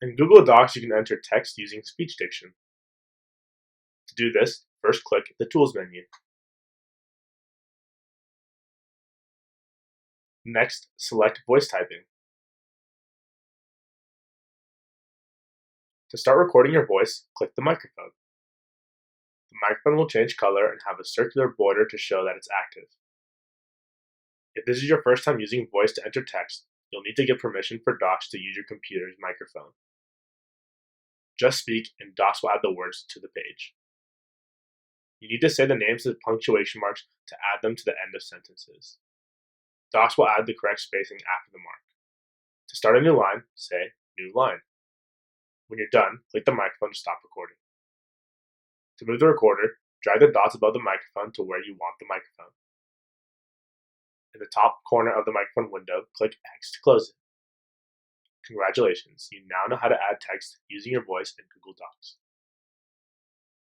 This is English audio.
In Google Docs, you can enter text using speech diction. To do this, first click the Tools menu. Next, select Voice Typing. To start recording your voice, click the microphone. The microphone will change color and have a circular border to show that it's active. If this is your first time using voice to enter text, you'll need to give permission for Docs to use your computer's microphone. Just speak and Docs will add the words to the page. You need to say the names with punctuation marks to add them to the end of sentences. Docs will add the correct spacing after the mark. To start a new line, say New Line. When you're done, click the microphone to stop recording. To move the recorder, drag the dots above the microphone to where you want the microphone. In the top corner of the microphone window, click X to close it. Congratulations, you now know how to add text using your voice in Google Docs.